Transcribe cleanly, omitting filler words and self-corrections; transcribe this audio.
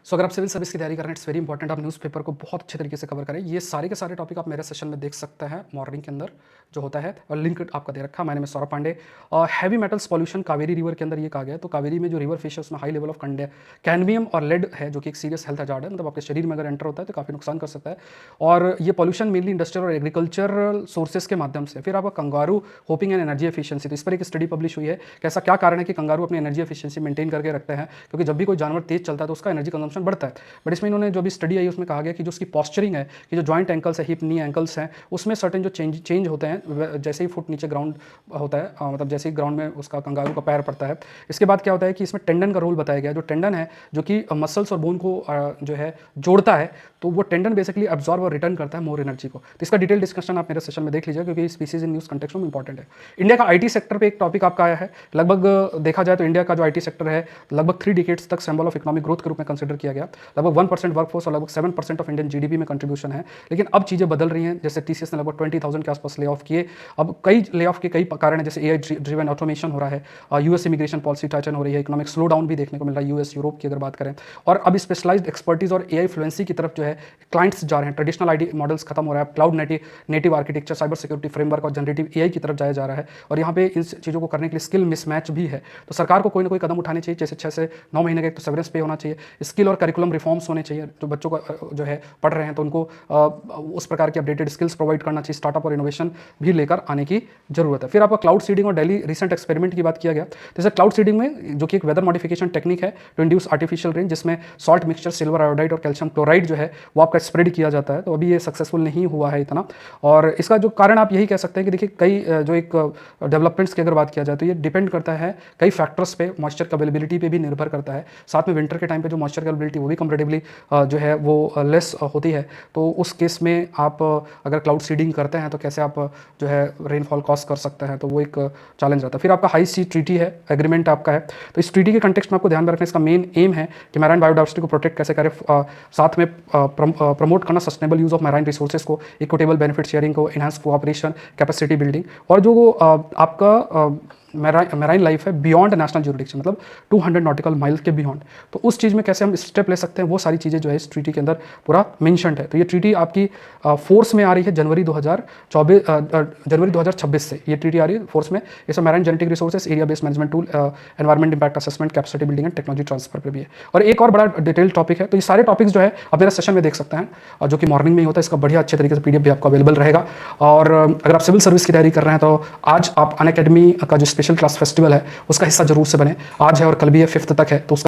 सो अगर आप civil service की तैयारी कर रहे हैं, इट्स वेरी इंपॉर्टेंट आप न्यूज़पेपर को बहुत अच्छे तरीके से कवर करें। ये सारे के सारे टॉपिक आप मेरे सेशन में देख सकते हैं मॉर्निंग के अंदर जो होता है, और लिंक आपका दे रखा है। मैंने Saurabh Pandey. Heavy metals pollution Kaveri river के अंदर ये कहा गया है। तो कावेरी में जो रिवर फिश है उसमें हाई लेवल ऑफ कैडमियम और लेड है, जो कि एक सीरियस हेल्थ हजार्ड है। मतलब आपके शरीर में अगर एंटर होता है तो काफ़ी नुकसान कर सकता है। और ये पॉल्यूशन मेनली इंडस्ट्रियल और एग्रीकल्चरल सोर्सेज के माध्यम से। फिर आपका kangaroo hoping and energy efficiency, तो इस पर एक स्टडी पब्लिश हुई है कि ऐसा क्या कारण है कि कंगारू अपनी एनर्जी एफिशिएंसी मेंटेन करके रखते हैं, क्योंकि जब भी कोई जानवर तेज चलता है तो उसका एनर्जी कंजम्पशन बढ़ता है। बट इसमें इन्होंने जो भी स्टडी आई उसमें कहा गया कि जो उसकी पॉस्चरिंग है, कि जो जॉइंट एंकल्स है, हिप नी एंकल्स हैं, उसमें सर्टेन जो चेंज होते हैं जैसे ही फुट नीचे ग्राउंड होता है, मतलब जैसे ही ग्राउंड में उसका कंगारू का पैर पड़ता है। इसके बाद क्या होता है कि इसमें टेंडन का रोल बताया गया। जो टेंडन है जो कि मसल्स और बोन को जो है जोड़ता है, तो वो टेंडन बेसिकली अब्जॉर्ब और रिटर्न करता है मोर एनर्जी को। तो इसका डिटेल डिस्कशन आप मेरे सेशन में देख लीजिए, क्योंकि स्पीसीज इन न्यूज़ कंटेक्स्ट में इंपॉर्टेंट है। इंडिया का आईटी सेक्टर पे एक टॉपिक आपका आया है। लगभग देखा जाए तो इंडिया का जो आईटी सेक्टर है लगभग 3 डिकेड्स तक सिंबल ऑफ इकोनॉमिक ग्रोथ के रूप में कंसिडर किया गया। लगभग 1% वर्कफोर्स और लगभग 7% ऑफ इंडियन जीडीपी में कंट्रीब्यूशन है। लेकिन अब चीज़ें बदल रही हैं। जैसे टीसीएस ने लगभग 20,000 के आसपास ले ऑफ किए। अब कई ले ऑफ के कई कारण है, जैसे एआई ड्रिवन ऑटोमेशन हो रहा है, यूएस इमिग्रेशन पॉलिसी टाइटन हो रही है, इकोनॉमिक स्लो डाउन भी देखने को मिल रहा है यूएस यूरोप की अगर बात करें। और अब स्पेशलाइज्ड एक्सपर्टीज और एआई फ्लुएंसी की तरफ जो है क्लाइंट्स जा रहे हैं। ट्रेडिशनल आईटी मॉडल्स खत्म हो रहा है, cloud native architecture, cyber security framework और जनरेटिव एआई की तरफ जाया जा रहा है। और यहाँ पे इन चीज़ों को करने के लिए स्किल मिसमैच भी है। तो सरकार को कोई ना कोई कदम उठाने चाहिए, जैसे 6 से 9 महीने का एक तो सेवरेंस पे होना चाहिए, स्किल और करिकुलम रिफॉर्म्स होने चाहिए। जो बच्चों को जो है पढ़ रहे हैं तो उनको उस प्रकार की अपडेटेड स्किल्स प्रोवाइड करना चाहिए। स्टार्टअप और इनोवेशन भी लेकर आने की जरूरत है। फिर आपका क्लाउड सीडिंग और डेली रिसेंट एक्सपेरिमेंट की बात किया गया। जैसे क्लाउड सीडिंग में जो कि एक वेदर मॉडिफिकेशन टेक्निक है टू इंड्यूस आर्टिफिशियल रेन, जिसमें सॉल्ट मिक्सचर, सिल्वर आयोडाइड और कैल्शियम क्लोराइड जो है वो आपका स्प्रेड किया जाता है। तो अभी ये सक्सेसफुल नहीं हुआ है इतना। और इसका जो कारण आप यही कह सकते हैं कि देखिए कई जो एक डेवलपमेंट्स की अगर बात किया जाए तो ये डिपेंड करता है कई फैक्टर्स पे, मॉइस्चर की अवेलेबिलिटी पे भी निर्भर करता है। साथ में विंटर के टाइम पे जो मॉइस्चर की अवेलेबिलिटी वो भी कंपेरेटिवली जो है वो लेस होती है। तो उस केस में आप अगर क्लाउड सीडिंग करते हैं तो कैसे आप जो है रेनफॉल कॉज कर सकते हैं, तो वो एक चैलेंज रहता है। फिर आपका हाई सी ट्रीटी है, एग्रीमेंट आपका है। तो इस ट्रीटी के कंटेक्स्ट में आपको ध्यान में रखना, इसका मेन एम है कि मैराइन बायोडाइवर्सिटी को प्रोटेक्ट कैसे करें, साथ में प्रमोट करना sustainable use of marine resources को, इक्विटेबल बेनिफिट शेयरिंग को, इनहांस कोऑपरेशन, कैपेसिटी बिल्डिंग, और जो आपका मैराइन लाइफ है बियॉन्ड नेशनल ज्यूरिडिक्शन, मतलब 200 नॉटिकल माइल्स के बियॉन्ड। तो उस चीज़ में कैसे हम स्टेप ले सकते हैं, वो सारी चीज़ें जो है इस ट्रीटी के अंदर पूरा मेंशन्ड है। तो ये ट्रीटी आपकी फोर्स में आ रही है जनवरी 2026 से ये ट्रीटी आ रही है फोर्स में। इसमें marine genetic resources, area based management tool, environment impact assessment, capacity building and technology transfer पर भी है। और एक और बड़ा डिटेल टॉपिक है। तो ये सारे टॉपिक्स जो है आप मेरा सेशन में देख सकते हैं, जो कि मॉर्निंग में ही होता है। इसका बढ़िया अच्छे तरीके से पीडीएफ भी आपको अवेलेबल रहेगा। और अगर आप सिविल सर्विस की तैयारी कर रहे हैं तो आज आप अनअकैडमी का जो स्पेशल क्लास फेस्टिवल है उसका हिस्सा जरूर से बने। आज है और कल भी है, 5th तक है। तो